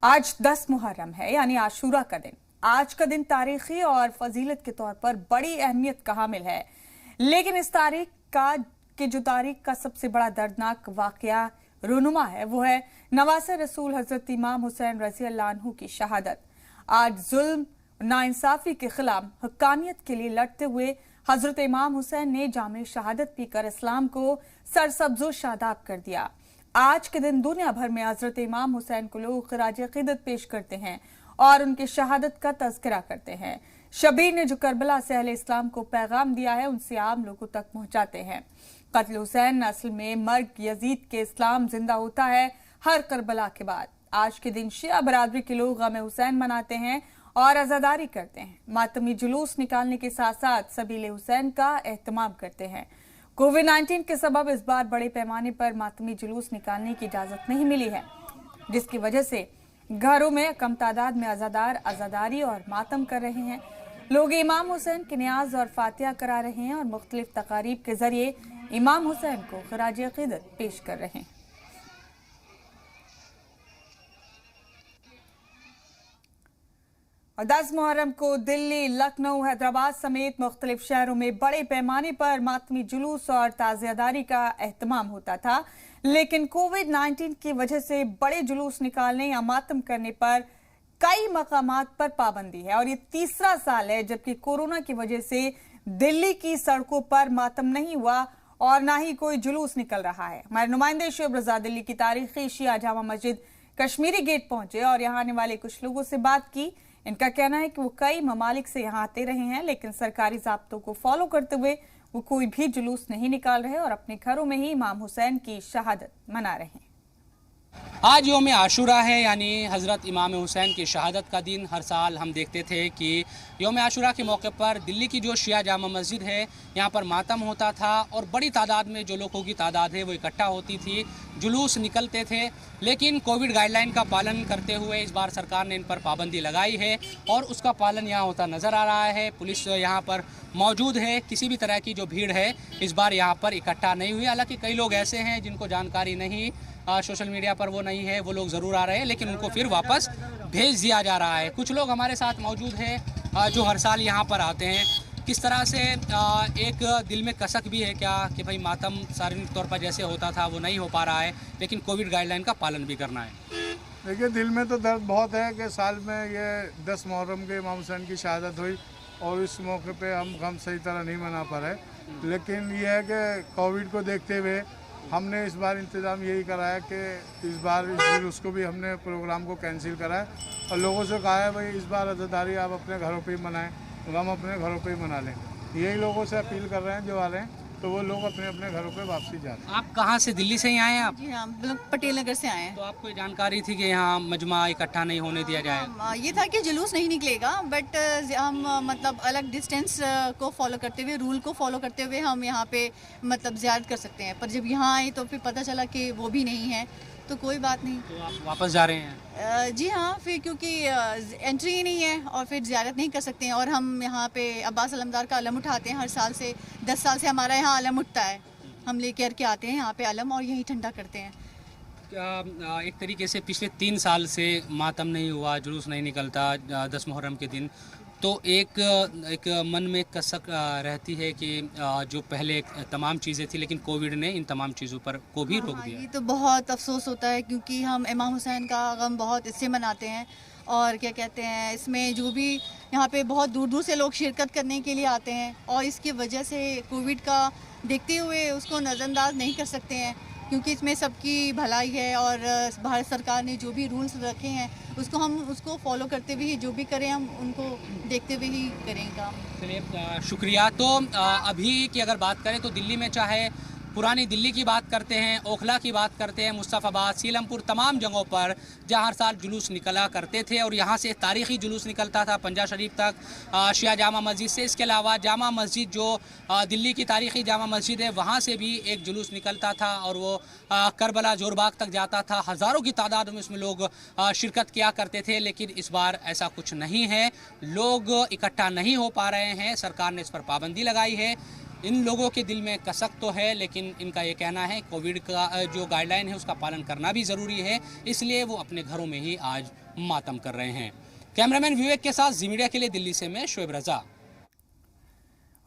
आज 10 मुहर्रम है यानी आशूरा का दिन। आज का दिन तारीखी और फजीलत के तौर पर बड़ी अहमियत का हामिल है, लेकिन इस तारीख का सबसे बड़ा दर्दनाक वाकया रूनुमा है वो है नवासे रसूल हजरत इमाम हुसैन रजी अल्लाह अन्हु की शहादत। आज जुल्म नाइंसाफी के खिलाफ हक्कानियत के लिए लड़ते हुए हजरत इमाम हुसैन ने जामे शहादत पीकर इस्लाम को सरसब्जो शादाब कर दिया। आज के दिन दुनिया भर में हजरत इमाम हुसैन को लोग खिराज अकीदत पेश करते हैं और उनकी शहादत का तज़किरा करते हैं। शबीर ने जो करबला से अहले इस्लाम को पैगाम दिया है उनसे आम लोगों तक पहुंचाते हैं। कत्ल हुसैन असल में मर्ग यजीद के इस्लाम जिंदा होता है हर करबला के बाद। आज के दिन शिया बरादरी के लोग गम हुसैन मनाते हैं और आजादारी करते हैं। मातमी जुलूस निकालने के साथ साथ सबीले हुसैन का एहतमाम करते हैं। कोविड-19 के सबब इस बार बड़े पैमाने पर मातमी जुलूस निकालने की इजाजत नहीं मिली है, जिसकी वजह से घरों में कम तादाद में आजादार आजादारी और मातम कर रहे हैं। लोग इमाम हुसैन की नियाज और फातिहा करा रहे हैं और मुख्तलिफ तकारीब के जरिए इमाम हुसैन को खिराज अकीदत पेश कर रहे हैं। और 10 मुहर्रम को दिल्ली, लखनऊ, हैदराबाद समेत मुख्तलिफ शहरों में बड़े पैमाने पर मातमी जुलूस और ताज़ियादारी का एहतमाम होता था, लेकिन कोविड-19 की वजह से बड़े जुलूस निकालने या मातम करने पर कई मकामात पर पाबंदी है और ये तीसरा साल है जबकि कोरोना की वजह से दिल्ली की सड़कों पर मातम नहीं हुआ और ना ही कोई जुलूस निकल रहा है। हमारे नुमाइंदे शुभ रजा दिल्ली की तारीखी शिया जामा मस्जिद कश्मीरी गेट पहुंचे और यहाँ आने वाले कुछ लोगों से बात की। इनका कहना है कि वो कई ममालिक से यहाँ आते रहे हैं, लेकिन सरकारी ज़ाब्तों को फॉलो करते हुए वो कोई भी जुलूस नहीं निकाल रहे और अपने घरों में ही इमाम हुसैन की शहादत मना रहे हैं। आज यौम आशूरा है, यानी हज़रत इमाम हुसैन की शहादत का दिन। हर साल हम देखते थे कि यौम आशूरा के मौके पर दिल्ली की जो शिया जामा मस्जिद है यहाँ पर मातम होता था और बड़ी तादाद में जो लोगों की तादाद है वो इकट्ठा होती थी, जुलूस निकलते थे। लेकिन कोविड गाइडलाइन का पालन करते हुए इस बार सरकार ने इन पर पाबंदी लगाई है और उसका पालन यहाँ होता नज़र आ रहा है। पुलिस यहाँ पर मौजूद है, किसी भी तरह की जो भीड़ है इस बार यहाँ पर इकट्ठा नहीं हुई। हालांकि कई लोग ऐसे हैं जिनको जानकारी नहीं, सोशल मीडिया पर वो नहीं है, वो लोग ज़रूर आ रहे हैं, लेकिन उनको फिर वापस भेज दिया जा रहा है। कुछ लोग हमारे साथ मौजूद हैं जो हर साल यहाँ पर आते हैं। किस तरह से एक दिल में कसक भी है क्या कि भाई मातम सार्वजनिक तौर पर जैसे होता था वो नहीं हो पा रहा है, लेकिन कोविड गाइडलाइन का पालन भी करना है। देखिए, दिल में तो दर्द बहुत है कि साल में ये 10 मुहर्रम के इमाम हुसैन की शहादत हुई और इस मौके पे हम सही तरह नहीं मना पा रहे। लेकिन ये है कि कोविड को देखते हुए हमने इस बार इंतज़ाम यही करा है कि इस बार उसको भी हमने प्रोग्राम को कैंसिल करा है और लोगों से कहा है भाई इस बार आज़ादारी आप अपने घरों पे ही मनाएं, तो हम अपने घरों पे ही मना लें। यही लोगों से अपील कर रहे हैं जो आ रहे हैं, तो वो लोग अपने अपने घरों पे वापसी जा रहे हैं। आप कहाँ से, दिल्ली से ही आए हैं आप? जी हाँ, पटेल नगर से आए हैं। तो आपको जानकारी थी कि यहाँ मजमा इकट्ठा नहीं होने दिया जाए? ये था कि जुलूस नहीं निकलेगा, बट हम मतलब अलग डिस्टेंस को फॉलो करते हुए, रूल को फॉलो करते हुए हम यहाँ पे मतलब ज़ियारत कर सकते हैं। पर जब यहाँ आए तो फिर पता चला कि वो भी नहीं है, तो कोई बात नहीं। तो आप वापस जा रहे हैं? जी हाँ, फिर क्योंकि एंट्री ही नहीं है और फिर ज़ियारत नहीं कर सकते हैं। और हम यहाँ पे अब्बास अलमदार का अलम उठाते हैं हर साल से, 10 साल से हमारा यहाँ अलम उठता है, हम लेकर के आते हैं यहाँ पे अलम और यहीं ठंडा करते हैं। एक तरीके से पिछले 3 साल से मातम नहीं हुआ, जुलूस नहीं निकलता 10 मुहर्रम के दिन, तो एक मन में कसक रहती है कि जो पहले तमाम चीज़ें थी लेकिन कोविड ने इन तमाम चीज़ों पर को भी रोक दिया। ये तो बहुत अफसोस होता है क्योंकि हम इमाम हुसैन का गम बहुत इससे मनाते हैं और क्या कहते हैं, इसमें जो भी यहाँ पे बहुत दूर दूर से लोग शिरकत करने के लिए आते हैं और इसकी वजह से कोविड का देखते हुए उसको नज़रअंदाज नहीं कर सकते हैं क्योंकि इसमें सबकी भलाई है और भारत सरकार ने जो भी रूल्स रखे हैं उसको फॉलो करते हुए ही जो भी करें हम उनको देखते हुए ही करें काम। चलिए, शुक्रिया। तो अभी की अगर बात करें तो दिल्ली में चाहे पुरानी दिल्ली की बात करते हैं, ओखला की बात करते हैं, मुस्तफ़ाबाद, सीलमपुर, तमाम जगहों पर जहाँ हर साल जुलूस निकला करते थे और यहाँ से तारीख़ी जुलूस निकलता था पंजा शरीफ तक शिया जामा मस्जिद से। इसके अलावा जामा मस्जिद जो दिल्ली की तारीख़ी जामा मस्जिद है वहाँ से भी एक जुलूस निकलता था और वो करबला जोरबाग तक जाता था। हज़ारों की तादाद में इसमें लोग शिरकत किया करते थे, लेकिन इस बार ऐसा कुछ नहीं है, लोग इकट्ठा नहीं हो पा रहे हैं। सरकार ने इस पर पाबंदी लगाई है। इन लोगों के दिल में कसक तो है, लेकिन इनका ये कहना है कोविड का जो गाइडलाइन है उसका पालन करना भी ज़रूरी है, इसलिए वो अपने घरों में ही आज मातम कर रहे हैं। कैमरामैन विवेक के साथ जी मीडिया के लिए दिल्ली से मैं शोएब रजा।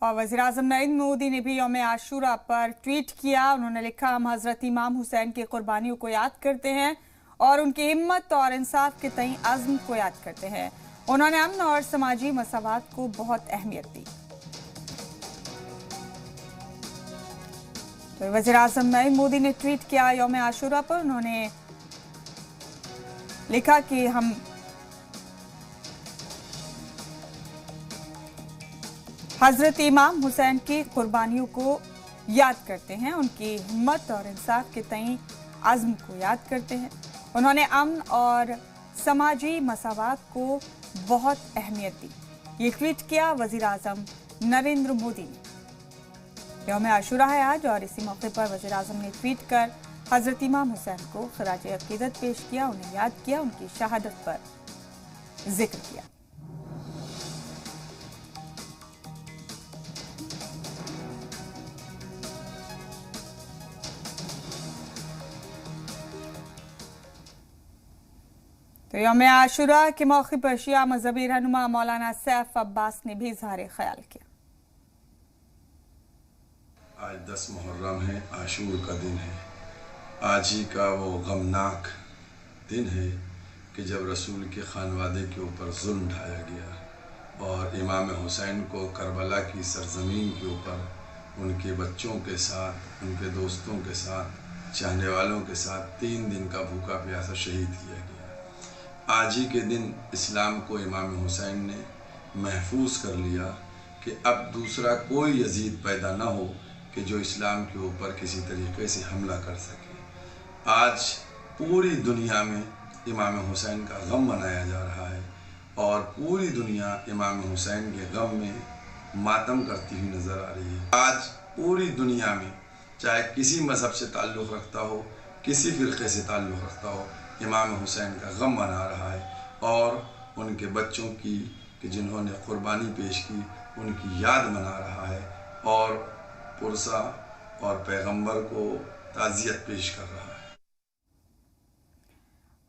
और वज़ीर-ए-आज़म नरेंद्र मोदी ने भी यौम आशूरा पर ट्वीट किया। उन्होंने लिखा, हम हजरत इमाम हुसैन की कुर्बानियों को याद करते हैं और उनकी हिम्मत और इंसाफ के तई अज़्म को याद करते हैं। उन्होंने अमन और समाजी मसावात को बहुत अहमियत दी। तो वज़ीर-ए-आज़म नरेंद्र मोदी ने ट्वीट किया यौम आशूरा पर। उन्होंने लिखा कि हम हजरत इमाम हुसैन की कुर्बानियों को याद करते हैं, उनकी हिम्मत और इंसाफ के तई अज़्म को याद करते हैं। उन्होंने अमन और समाजी मसावात को बहुत अहमियत दी। ये ट्वीट किया वज़ीर-ए-आज़म नरेंद्र मोदी ने। यौम आशूरा है आज और इसी मौके पर वज़ीर-ए-आज़म ने ट्वीट कर हजरत इमाम हुसैन को खराजे अकीदत पेश किया, उन्हें याद किया, उनकी शहादत पर जिक्र किया। तो यौम आशूरा के मौके पर शिया मजहबी रहनुमा मौलाना सैफ अब्बास ने भी इज़हार ख्याल किया। आज 10 मुहर्रम है, आशूर का दिन है। आज ही का वो गमनाक दिन है कि जब रसूल के खानवादे के ऊपर जुल्म ढाया गया और इमाम हुसैन को करबला की सरजमीन के ऊपर उनके बच्चों के साथ, उनके दोस्तों के साथ, चाहने वालों के साथ 3 दिन का भूखा प्यासा शहीद किया गया। आज ही के दिन इस्लाम को इमाम हुसैन ने महफूज कर लिया कि अब दूसरा कोई यजीद पैदा ना हो कि जो इस्लाम के ऊपर किसी तरीके से हमला कर सके। आज पूरी दुनिया में इमाम हुसैन का गम मनाया जा रहा है और पूरी दुनिया इमाम हुसैन के गम में मातम करती हुई नज़र आ रही है। आज पूरी दुनिया में चाहे किसी मज़हब से ताल्लुक़ रखता हो, किसी फ़िरक़े से ताल्लुक़ रखता हो, इमाम हुसैन का गम मना रहा है और उनके बच्चों की कि जिन्होंने कुर्बानी पेश की उनकी याद मना रहा है और पुरसा और पैगंबर को ताज़ियत पेश कर रहा है।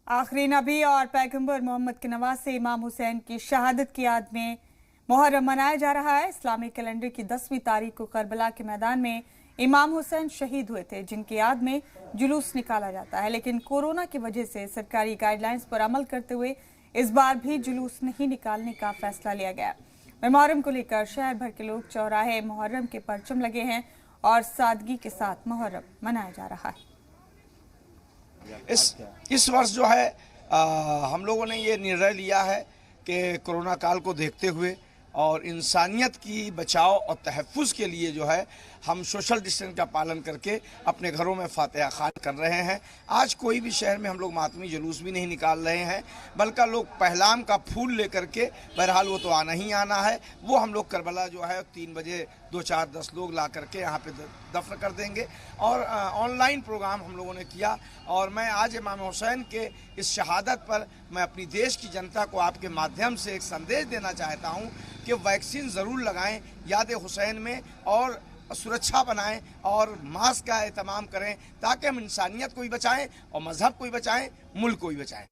आखिरी नबी और पैगंबर मोहम्मद के नवासे इमाम हुसैन की शहादत की याद में मुहर्रम मनाया जा रहा है। इस्लामी कैलेंडर की 10वीं तारीख को करबला के मैदान में इमाम हुसैन शहीद हुए थे, जिनकी याद में जुलूस निकाला जाता है। लेकिन कोरोना की वजह से सरकारी गाइडलाइंस पर अमल करते हुए इस बार भी जुलूस नहीं निकालने का फैसला लिया गया। मुहर्रम को लेकर शहर भर के लोग चौराहे मुहर्रम के परचम लगे हैं और सादगी के साथ मुहर्रम मनाया जा रहा है। इस वर्ष जो है हम लोगों ने ये निर्णय लिया है कि कोरोना काल को देखते हुए और इंसानियत की बचाव और तहफ़्फ़ुज़ के लिए जो है हम सोशल डिस्टेंस का पालन करके अपने घरों में फातिहा ख़ान कर रहे हैं। आज कोई भी शहर में हम लोग मातमी जुलूस भी नहीं निकाल रहे हैं, बल्कि लोग पहलाम का फूल लेकर के, बहरहाल वो तो आना ही आना है, वो हम लोग करबला जो है 3 बजे 2, 4, 10 लोग ला करके यहाँ पे दफन कर देंगे। और ऑनलाइन प्रोग्राम हम लोगों ने किया और मैं आज इमाम हुसैन के इस शहादत पर मैं अपनी देश की जनता को आपके माध्यम से एक संदेश देना चाहता हूँ कि वैक्सीन ज़रूर लगाएं याद हुसैन में और सुरक्षा बनाएं और मास्क का एहतमाम करें ताकि हम इंसानियत को भी बचाएं और मजहब को भी बचाएं, मुल्क को भी बचाएं।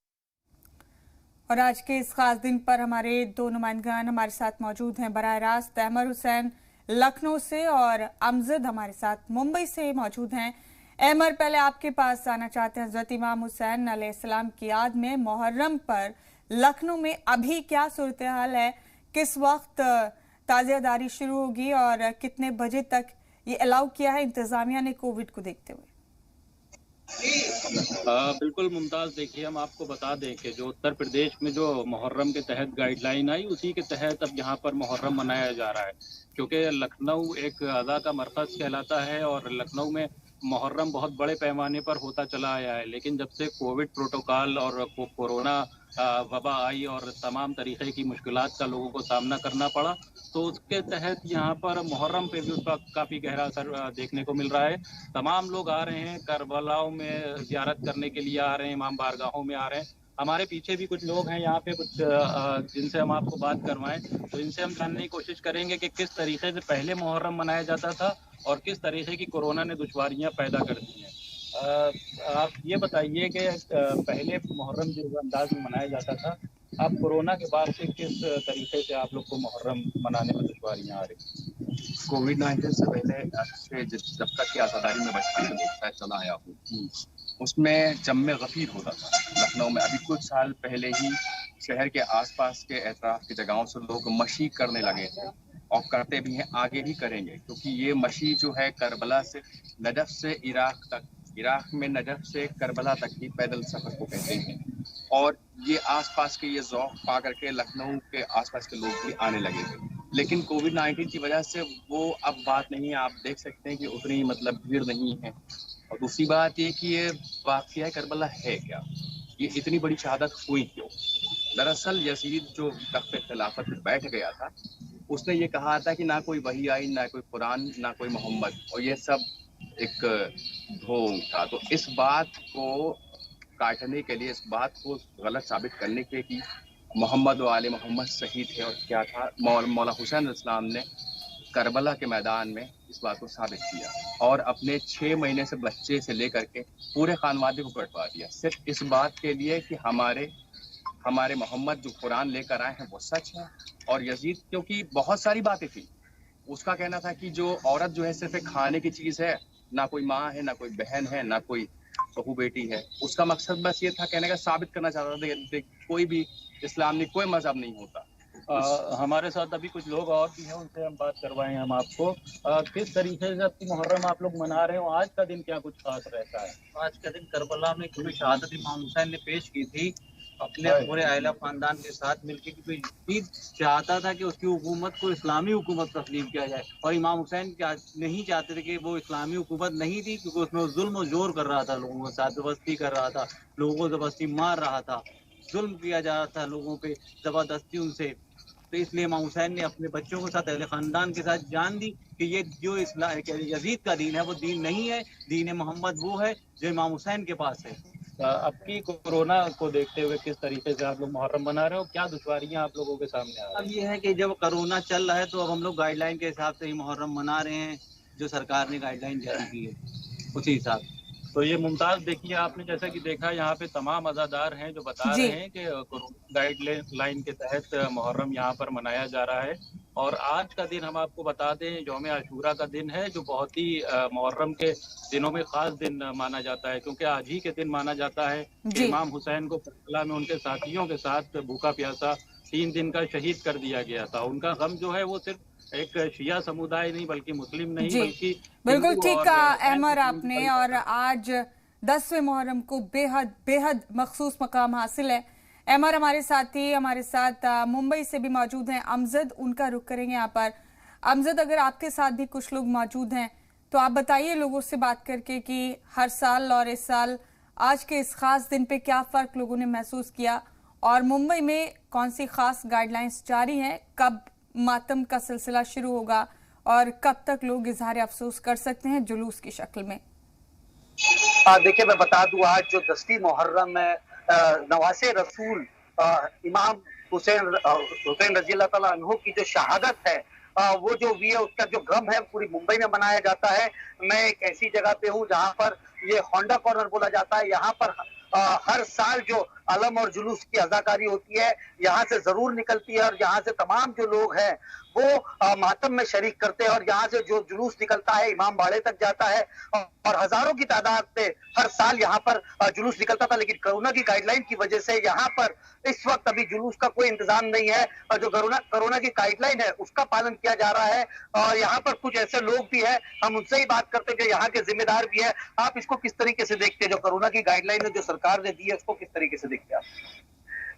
और आज के इस खास दिन पर हमारे 2 नुमाइंदगान हमारे साथ मौजूद हैं। बराह रास्त अहमर हुसैन लखनऊ से और अमजद हमारे साथ मुंबई से मौजूद हैं। अहमर, पहले आपके पास आना चाहते हैं। हज़रत इमाम हुसैन अलैहिस्सलाम की याद में मुहर्रम पर लखनऊ में अभी क्या सूरत हाल है? किस वक्त ताज़ियादारी शुरू होगी और कितने बजे तक ये अलाउ किया है इंतजामिया ने कोविड को देखते हुए? बिल्कुल मुमताज़, देखिए हम आपको बता दें कि जो उत्तर प्रदेश में जो मुहर्रम के तहत गाइडलाइन आई उसी के तहत अब यहाँ पर मुहर्रम मनाया जा रहा है, क्योंकि लखनऊ एक अज़ा का मरकज़ कहलाता है और लखनऊ में मुहर्रम बहुत बड़े पैमाने पर होता चला आया है। लेकिन जब से कोविड प्रोटोकॉल और कोरोना वबा आई और तमाम तरीक़े की मुश्किलात का लोगों को सामना करना पड़ा, तो उसके तहत यहाँ पर मुहर्रम पे भी उसका काफ़ी गहरा असर देखने को मिल रहा है। तमाम लोग आ रहे हैं, करबलाओं में ज़ियारत करने के लिए आ रहे हैं, इमाम बारगाहों में आ रहे हैं। हमारे पीछे भी कुछ लोग हैं यहाँ पे, कुछ जिनसे हम आपको बात करवाएं, तो इनसे हम जानने की कोशिश करेंगे कि किस तरीके से पहले मुहर्रम मनाया जाता था और किस तरीके की कोरोना ने दुश्वारियाँ पैदा कर दी हैं। आप ये बताइए कि पहले मुहर्रम जिस अंदाज में मनाया जाता था, अब कोरोना के बाद से किस तरीके से आप लोग को मुहर्रम मनाने में दुश्वारियां आ रही? कोविड-19 से पहले से जब तक की आज़ादारी में बचपन से देखता चला आया हूँ, उसमें जम गफीर होता था लखनऊ में। अभी कुछ साल पहले ही शहर के आसपास के एतराफ की जगहों से लोग मशी करने लगे थे और करते भी हैं, आगे भी करेंगे, क्योंकि ये मशी जो है करबला से नजफ से इराक तक, इराक में नजफ से करबला तक की पैदल सफर को कहते हैं। और ये आसपास के ये ज़ौक़ पा करके लखनऊ के आसपास के लोग भी आने लगे थे। लेकिन कोविड-19 की वजह से वो अब बात नहीं है। आप देख सकते हैं कि उतनी मतलब भीड़ नहीं है। और दूसरी बात ये कि ये वाक़या करबला है क्या, ये इतनी बड़ी शहादत हुई क्यों? दरअसल यजीद जो तख्त खिलाफत पे बैठ गया था, उसने ये कहा था कि ना कोई वही आई, ना कोई कुरान, ना कोई मोहम्मद, और ये सब एक ढोंग था। तो इस बात को काटने के लिए, इस बात को गलत साबित करने के कि मोहम्मद व आले मोहम्मद सही थे और क्या था, मौला हुसैन इस्लाम ने करबला के मैदान में इस बात को साबित किया और अपने 6 महीने से बच्चे से लेकर के पूरे खानवादे को कटवा दिया, सिर्फ इस बात के लिए कि हमारे मोहम्मद जो कुरान लेकर आए हैं वो सच है। और यजीद, क्योंकि बहुत सारी बातें थी, उसका कहना था कि जो औरत जो है सिर्फ एक खाने की चीज़ है, ना कोई माँ है, ना कोई बहन है, ना कोई बहू बेटी है। उसका मकसद बस ये था, कहने का साबित करना चाहता था कोई भी इस्लामिक कोई मजहब नहीं होता। हमारे साथ अभी कुछ लोग और भी हैं, उनसे हम बात करवाएं हम आपको। किस तरीके से अपनी मुहर्रम आप लोग मना रहे हो? आज का दिन क्या कुछ खास रहता है? आज का दिन करबला में क्योंकि शहादत इमाम हुसैन ने पेश की थी अपने पूरे आइला खानदान के साथ मिलकर, क्योंकि चाहता था कि उसकी हुकूमत को इस्लामी हुकूमत तस्लीम किया जाए। और इमाम हुसैन नहीं चाहते थे कि वो इस्लामी हुकूमत नहीं थी, क्योंकि उसमें वो जुल्म और जोर कर रहा था, लोगों के साथ जबरदस्ती कर रहा था, लोगों को जबरदस्ती मार रहा था, जुल्म किया जा रहा था लोगों पे जबरदस्ती उनसे। तो इसलिए इमाम हुसैन ने अपने बच्चों के साथ, अहले खानदान के साथ जान दी कि ये जो यजीद का दीन है वो दीन नहीं है, दीन मोहम्मद वो है जो इमाम हुसैन के पास है। अब की कोरोना को देखते हुए किस तरीके से आप लोग मुहर्रम मना रहे हो? क्या दुश्वारियां आप लोगों के सामने आ रही हैं? अब ये है कि जब कोरोना चल रहा है तो अब हम लोग गाइडलाइन के हिसाब से ही मुहर्रम मना रहे हैं, जो सरकार ने गाइडलाइन जारी की है उसी हिसाब से। तो ये मुमताज, देखिए आपने जैसा कि देखा, यहाँ पे तमाम अज़ादार हैं जो बता रहे हैं कि कोरोना गाइडलाइन के तहत मुहर्रम यहाँ पर मनाया जा रहा है। और आज का दिन हम आपको बता दें, यौम आशूरा का दिन है, जो बहुत ही मुहर्रम के दिनों में ख़ास दिन माना जाता है, क्योंकि आज ही के दिन माना जाता है कि इमाम हुसैन को करबला में उनके साथियों के साथ भूखा प्यासा 3 दिन का शहीद कर दिया गया था। उनका गम जो है वो सिर्फ एक शिया समुदाय नहीं, बल्कि मुस्लिम नहीं, बल्कि बिल्कुल ठीक कहा अहमर आपने। और आज 10वें मुहर्रम को बेहद बेहद मखसूस मकाम हासिल है। अहमर हमारे साथी, हमारे साथ मुंबई से भी मौजूद हैं अमजद, उनका रुख करेंगे यहाँ पर। अमजद, अगर आपके साथ भी कुछ लोग मौजूद हैं तो आप बताइए लोगों से बात करके कि हर साल और इस साल आज के इस खास दिन पे क्या फ़र्क लोगों ने महसूस किया, और मुंबई में कौन सी खास गाइडलाइंस जारी हैं, कब मातम का सिलसिला शुरू होगा और कब तक लोग इजहार अफसोस कर सकते हैं जुलूस की शक्ल में? देखिए, मैं बता दूं, आज जो 10वीं मुहर्रम में नवासे रसूल इमाम हुसैन रजी अल्लाह ताला अन्हु की जो शहादत है, वो जो भी है उसका जो गम है पूरी मुंबई में मनाया जाता है। मैं एक ऐसी जगह पे हूँ जहाँ पर ये होंडा कॉर्नर बोला जाता है। यहाँ पर हर साल जो अलम और जुलूस की अदाकारी होती है यहाँ से जरूर निकलती है, और यहाँ से तमाम जो लोग हैं वो मातम में शरीक करते हैं, और यहाँ से जो जुलूस निकलता है इमाम बाड़े तक जाता है, और हजारों की तादाद में हर साल यहाँ पर जुलूस निकलता था। लेकिन कोरोना की गाइडलाइन की वजह से यहाँ पर इस वक्त अभी जुलूस का कोई इंतजाम नहीं है, और जो कोरोना की गाइडलाइन है उसका पालन किया जा रहा है। और यहाँ पर कुछ ऐसे लोग भी हैं, हम उनसे ही बात करते हैं जो यहाँ के जिम्मेदार भी है। आप इसको किस तरीके से देखते हैं, जो कोरोना की गाइडलाइन है जो सरकार ने दी है उसको किस तरीके से देखते हैं आप?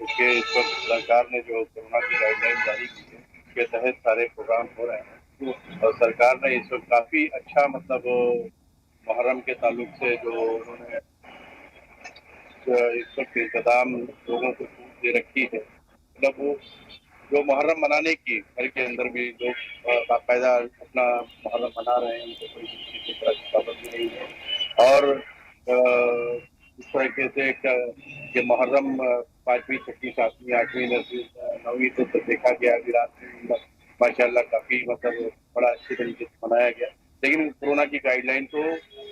इसके इस वक्त सरकार ने जो कोरोना की गाइडलाइन जारी की है उसके तहत सारे प्रोग्राम हो रहे हैं, और सरकार ने इस वक्त काफी अच्छा मतलब मुहर्रम के ताल्लुक से जो उन्होंने इस वक्त इंतजाम लोगों को छूट दे रखी है। मतलब वो जो मुहर्रम मनाने की घर के अंदर भी लोग बाकायदा अपना मुहर्रम मना रहे हैं, उनको कोई किसी तरह की पाबंदी नहीं है। और इस तरीके से ये मुहर्रम 5वीं 6वीं 7वीं 8वीं 9वीं तक देखा गया। अभी रात में माशाल्लाह काफी मतलब बड़ा अच्छे तरीके से मनाया गया। लेकिन कोरोना की गाइडलाइन को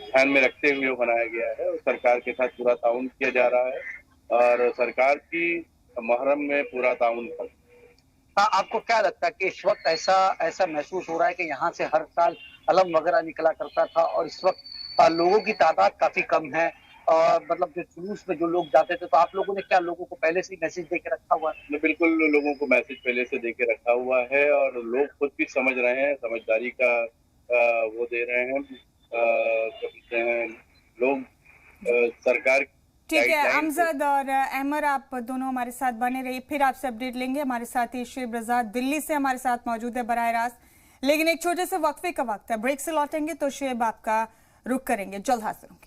ध्यान में रखते हुए बनाया गया है और सरकार के साथ पूरा ताउन किया जा रहा है और सरकार की मुहर्रम में पूरा ताउन कर। हाँ, आपको क्या लगता है कि इस वक्त ऐसा महसूस हो रहा है कि यहाँ से हर साल अलम वगैरह निकला करता था और इस वक्त लोगों की तादाद काफी कम है और मतलब जो जुलूस में जो लोग जाते थे, तो आप लोगों ने क्या लोगों को पहले से ही मैसेज दे के रखा हुआ है? बिल्कुल, लोगों को मैसेज पहले से दे के रखा हुआ है और लोग खुद भी समझ रहे हैं, समझदारी का वो दे रहे हैं। क्या कहते हैं लोग, सरकार। ठीक है, अमजद और अहमर, आप दोनों हमारे साथ बने रहिए, फिर आपसे अपडेट लेंगे। हमारे साथ ही शुएब रजा दिल्ली से हमारे साथ मौजूद है बराह रास्त, लेकिन एक छोटे से वक्फे का वक्त है, ब्रेक से लौटेंगे तो शुएब आपका रुख करेंगे। जल्द हाजिर होंगे।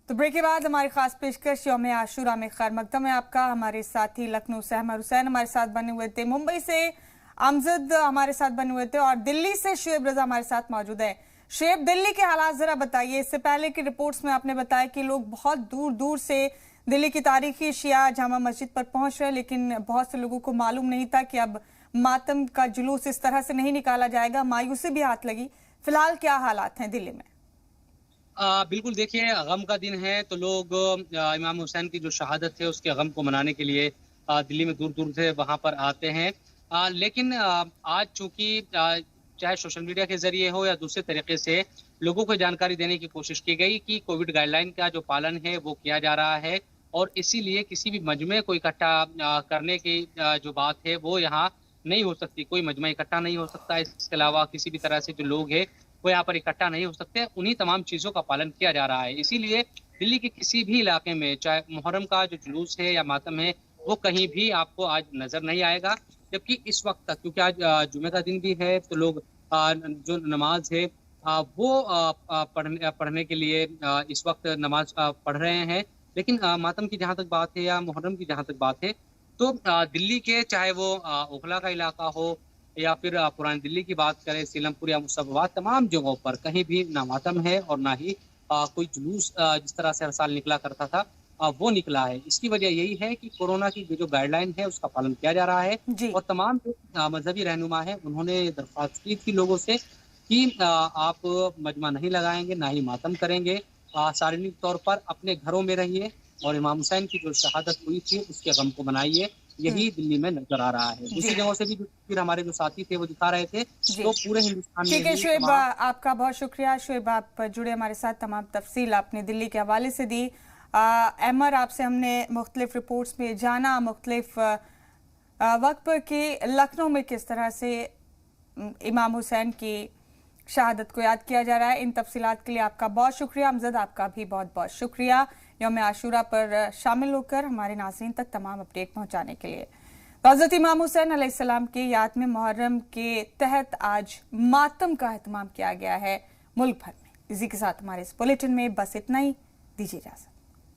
तो ब्रेक के बाद हमारी खास पेशकश यौम आशूरा में खैर मकदम है आपका। हमारे साथी लखनऊ से अहमर हुसैन हमारे साथ बने हुए थे, मुंबई से अमजद हमारे साथ बने हुए थे और दिल्ली से शुएब रजा हमारे साथ मौजूद है। शुएब, दिल्ली के हालात जरा बताइए। इससे पहले की रिपोर्ट्स में आपने बताया कि लोग बहुत दूर दूर से दिल्ली की तारीखी शिया जामा मस्जिद पर पहुंच रहे, लेकिन बहुत से लोगों को मालूम नहीं था कि अब मातम का जुलूस इस तरह से नहीं निकाला जाएगा। मायूसी भी हाथ लगी। फिलहाल क्या हालात हैं दिल्ली में? बिल्कुल, देखिए, गम का दिन है तो लोग इमाम हुसैन की जो शहादत है उसके गम को मनाने के लिए दिल्ली में दूर दूर से वहां पर आते हैं। लेकिन आज चूंकि चाहे सोशल मीडिया के जरिए हो या दूसरे तरीके से लोगों को जानकारी देने की कोशिश की गई कि कोविड गाइडलाइन का जो पालन है वो किया जा रहा है और इसीलिए किसी भी मजमे को इकट्ठा करने की जो बात है वो यहाँ नहीं हो सकती। कोई मजमा इकट्ठा नहीं हो सकता, इसके अलावा किसी भी तरह से जो लोग हैं वो यहाँ पर इकट्ठा नहीं हो सकते। उन्हीं तमाम चीज़ों का पालन किया जा रहा है। इसीलिए दिल्ली के किसी भी इलाके में चाहे मुहर्रम का जो जुलूस है या मातम है वो कहीं भी आपको आज नजर नहीं आएगा। जबकि इस वक्त तक, क्योंकि आज जुमे का दिन भी है, तो लोग जो नमाज है वो पढ़ने के लिए इस वक्त नमाज पढ़ रहे हैं। लेकिन मातम की जहाँ तक बात है या मुहर्रम की जहाँ तक बात है तो दिल्ली के चाहे वो ओखला का इलाका हो या फिर पुरानी दिल्ली की बात करें, सीलमपुर या मुसब्बाबाद, तमाम जगहों पर कहीं भी ना मातम है और ना ही कोई जुलूस जिस तरह से हर साल निकला करता था वो निकला है। इसकी वजह यही है कि कोरोना की जो गाइडलाइन है उसका पालन किया जा रहा है और तमाम जो मजहबी रहनुमा है उन्होंने दरख्वास्त की थी लोगों से कि आप मजमा नहीं लगाएंगे, ना ही मातम करेंगे, सार्वजनिक तौर पर अपने घरों में रहिए और इमाम हुसैन की जो शहादत हुई थी उसके गम को मनाइए। यही दिल्ली में नजर आ रहा है। दूसरी जगहों से भी फिर हमारे जो साथी थे वो दिखा रहे थे, तो पूरे हिंदुस्तान में। ठीक है शुएब, आपका बहुत शुक्रिया। शुएब, आप जुड़े हमारे साथ, तमाम तफसील आपने दिल्ली के हवाले से दी। अमर, आपसे हमने मुख्तलिफ रिपोर्ट्स में जाना मुख्तलिफ वक्त पर कि लखनऊ में किस तरह से इमाम हुसैन की शहादत को याद किया जा रहा है। इन तफसीलात के लिए आपका बहुत शुक्रिया। अमजद, आपका भी बहुत बहुत शुक्रिया यौम आशूरा पर शामिल होकर हमारे नाज़रीन तक तमाम अपडेट पहुंचाने के लिए। तो हज़रत इमाम हुसैन अलैहिस्सलाम की याद में मुहर्रम के तहत आज मातम का एहतमाम किया गया है मुल्क भर में। इसी के साथ हमारे इस बुलेटिन में बस इतना ही। दीजिए इजाज़त।